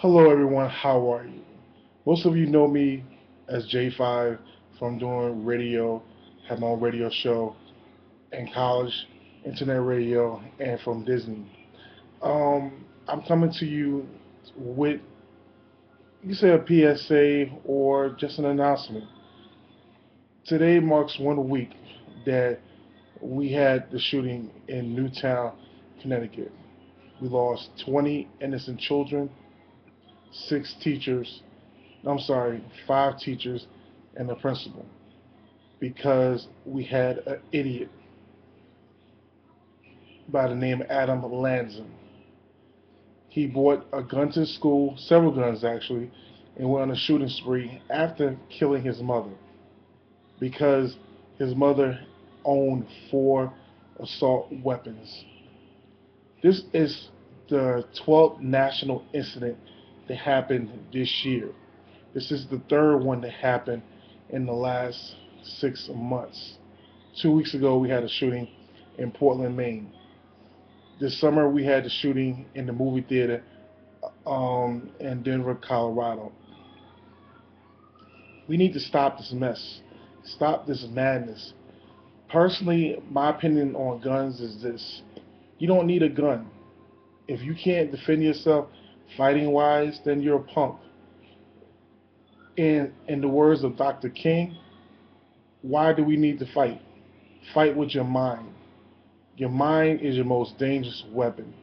Hello everyone, how are you? Most of you know me as J5 from doing radio, had my own radio show in college, internet radio, and from Disney. I'm coming to you with, you can say a PSA or just an announcement. Today marks 1 week that we had the shooting in Newtown, Connecticut. We lost 20 innocent children, six teachers, I'm sorry, five teachers and the principal because we had an idiot by the name of Adam Lanza. He brought a gun to school, several guns actually, and went on a shooting spree after killing his mother because his mother owned four assault weapons. This is the 12th national incident that happened this year. This is the third one that happened in the last 6 months. 2 weeks ago, we had a shooting in Portland, Maine. This summer, we had the shooting in the movie theater in Denver, Colorado. We need to stop this mess, stop this madness. Personally, my opinion on guns is this: you don't need a gun. If you can't defend yourself fighting wise, then you're a punk. In the words of Dr. King, why do we need to fight? Fight with your mind. Your mind is your most dangerous weapon.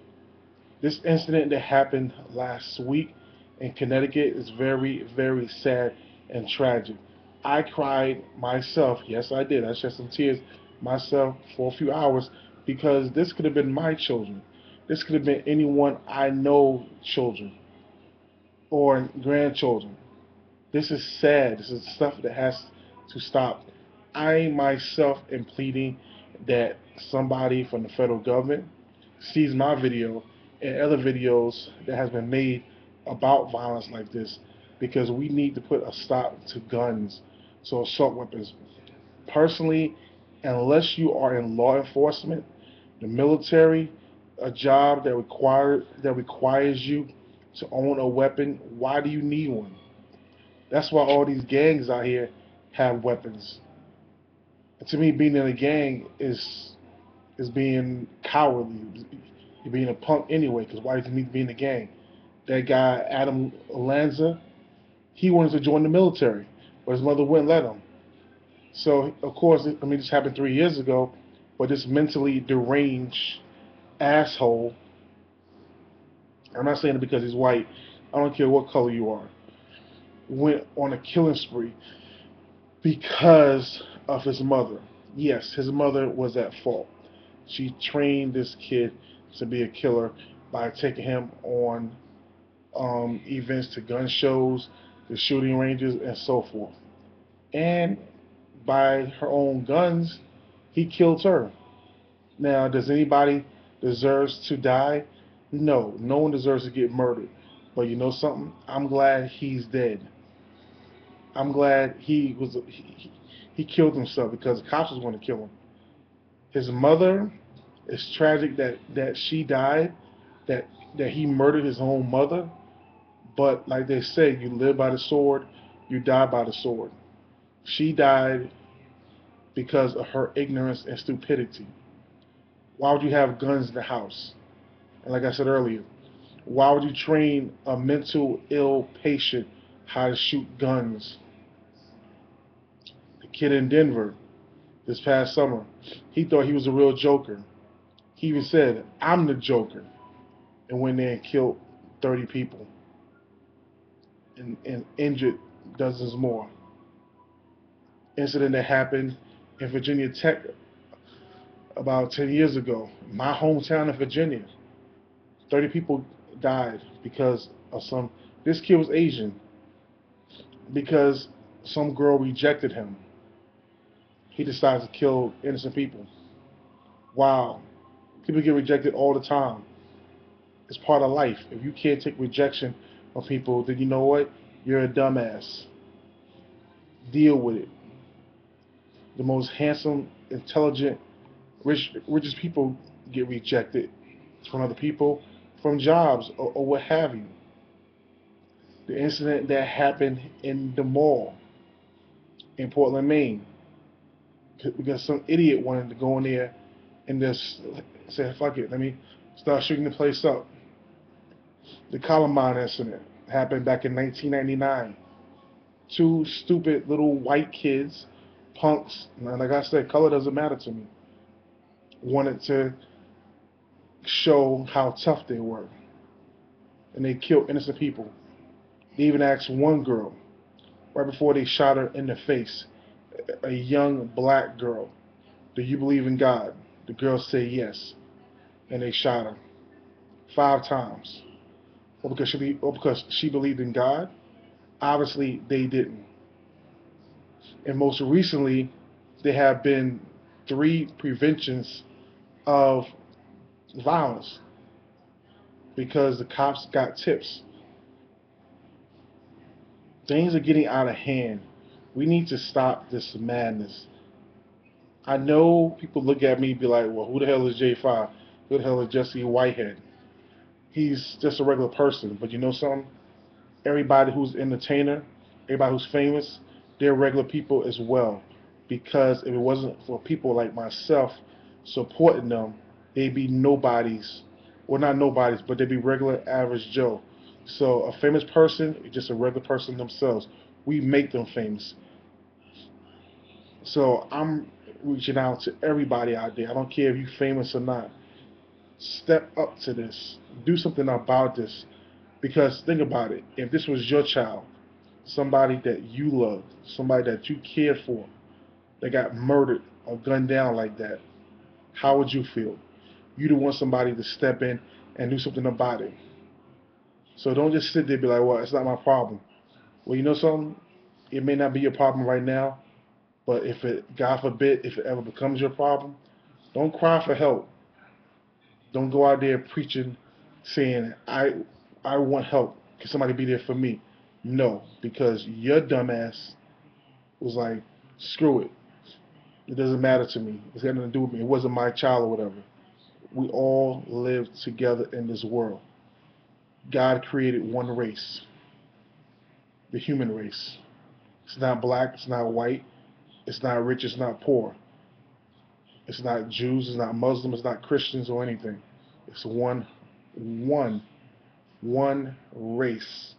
This incident that happened last week in Connecticut is very, very sad and tragic. I cried myself. Yes, I did. I shed some tears myself for a few hours because this could have been my children. This could have been anyone I know children or grandchildren. This is sad. This is stuff that has to stop. I myself am pleading that somebody from the federal government sees my video and other videos that has been made about violence like this because we need to put a stop to guns, so assault weapons. Personally, unless you are in law enforcement, the military, a job that requires you to own a weapon, why do you need one? That's why all these gangs out here have weapons. And to me, being in a gang is being cowardly. You're being a punk anyway. Because why do you need to be in a gang? That guy Adam Lanza, he wanted to join the military, but his mother wouldn't let him. So of course, I mean, this happened 3 years ago. But this mentally deranged asshole, I'm not saying it because he's white. I don't care what color you are, went on a killing spree because of his mother. Yes, his mother was at fault. She trained this kid to be a killer by taking him on events to gun shows, the shooting ranges, and so forth. And by her own guns, he killed her. Now, does anybody deserves to die? No, no one deserves to get murdered. But you know something? I'm glad he's dead. I'm glad he killed himself because the cops was going to kill him. His mother, it's tragic that she died, that that he murdered his own mother. But like they say, you live by the sword, you die by the sword. She died because of her ignorance and stupidity. Why would you have guns in the house? And like I said earlier, why would you train a mental ill patient how to shoot guns? The kid in Denver this past summer, he thought he was a real joker. He even said, I'm the joker, and went there and killed 30 people and injured dozens more. Incident that happened in Virginia Tech about 10 years ago, my hometown of Virginia. 30 people died because of some. This kid was Asian because some girl rejected him. He decided to kill innocent people. Wow. People get rejected all the time. It's part of life. If you can't take rejection from people, then you know what? You're a dumbass. Deal with it. The most handsome, intelligent, richest people get rejected from other people, from jobs or what have you. The incident that happened in the mall in Portland, Maine, because some idiot wanted to go in there and just say, fuck it, let me start shooting the place up. The Columbine incident happened back in 1999. Two stupid little white kids, punks, and like I said, color doesn't matter to me, wanted to show how tough they were. And they killed innocent people. They even asked one girl, right before they shot her in the face, a young black girl, do you believe in God? The girl said yes. And they shot her 5 times. Or because she believed in God? Obviously, they didn't. And most recently, there have been 3 preventions of violence because the cops got tips. Things are getting out of hand. We need to stop this madness. I know people look at me and be like, well, who the hell is J5? Who the hell is Jesse Whitehead? He's just a regular person. But you know something? Everybody who's an entertainer, everybody who's famous, they're regular people as well. Because if it wasn't for people like myself supporting them, they'd be nobodies. Well, not nobodies, but they'd be regular average Joe. So a famous person is just a regular person themselves. We make them famous. So I'm reaching out to everybody out there. I don't care if you're famous or not. Step up to this. Do something about this. Because think about it. If this was your child, somebody that you loved, somebody that you cared for, that got murdered or gunned down like that, how would you feel? You'd want somebody to step in and do something about it. So don't just sit there and be like, well, it's not my problem. Well, you know something? It may not be your problem right now, but if it, God forbid, if it ever becomes your problem, don't cry for help. Don't go out there preaching, saying, I want help. Can somebody be there for me? No, because your dumbass was like, screw it. It doesn't matter to me. It's got nothing to do with me. It wasn't my child or whatever. We all live together in this world. God created one race, the human race. It's not black, it's not white, it's not rich, it's not poor. It's not Jews, it's not Muslims, it's not Christians or anything. It's one, one race.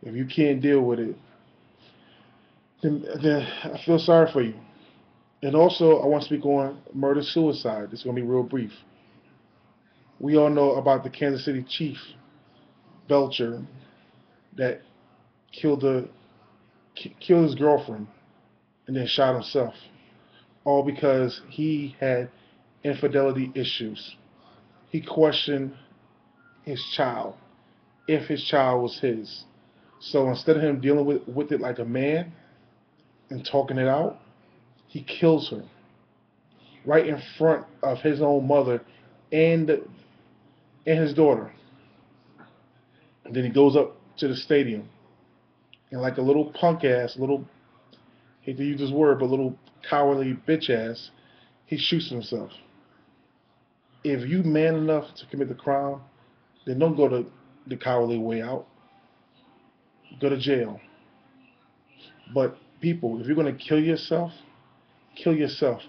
If you can't deal with it, then I feel sorry for you. And also, I want to speak on murder suicide. It's going to be real brief. We all know about the Kansas City chief, Belcher, that killed killed his girlfriend and then shot himself, all because he had infidelity issues. He questioned his child, if his child was his. So instead of him dealing with it like a man and talking it out, he kills her right in front of his own mother and and his daughter. And then he goes up to the stadium and like a little punk ass, little, hate to use this word, but little cowardly bitch ass, he shoots himself. If you man enough to commit the crime, then don't go the cowardly way out. Go to jail. But people, if you're gonna kill yourself, kill yourself.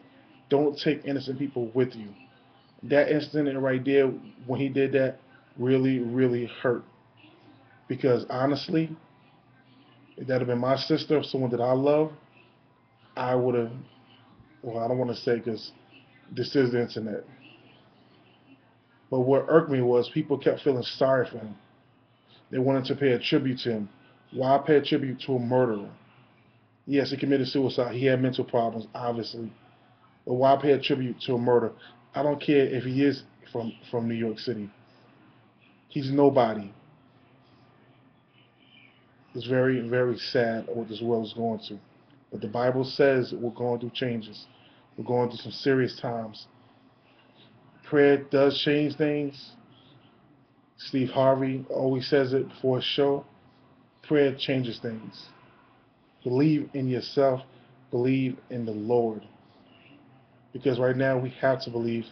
Don't take innocent people with you. That incident right there, when he did that, really, really hurt. Because honestly, if that had been my sister or someone that I love, I would have, well, I don't want to say because this is the internet. But what irked me was people kept feeling sorry for him. They wanted to pay a tribute to him. Why pay a tribute to a murderer? Yes, he committed suicide. He had mental problems, obviously. But why pay a tribute to a murderer? I don't care if he is from New York City. He's nobody. It's very, very sad what this world is going through. But the Bible says we're going through changes. We're going through some serious times. Prayer does change things. Steve Harvey always says it before his show. Prayer changes things. Believe in yourself. Believe in the Lord. Because right now we have to believe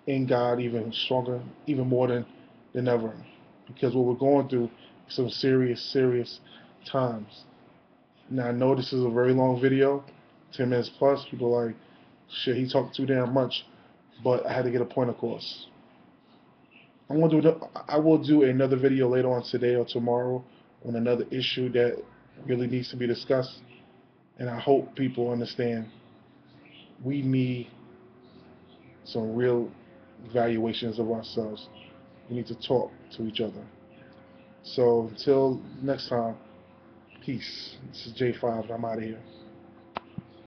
in God even stronger, even more than ever. Because what we're going through some serious times. Now I know this is a very long video, 10 minutes plus. People are like, shit, he talked too damn much, but I had to get a point across. I will do another video later on today or tomorrow on another issue that really needs to be discussed, and I hope people understand we need some real evaluations of ourselves. We need to talk to each other. So until next time, peace. This is J5. I'm out of here.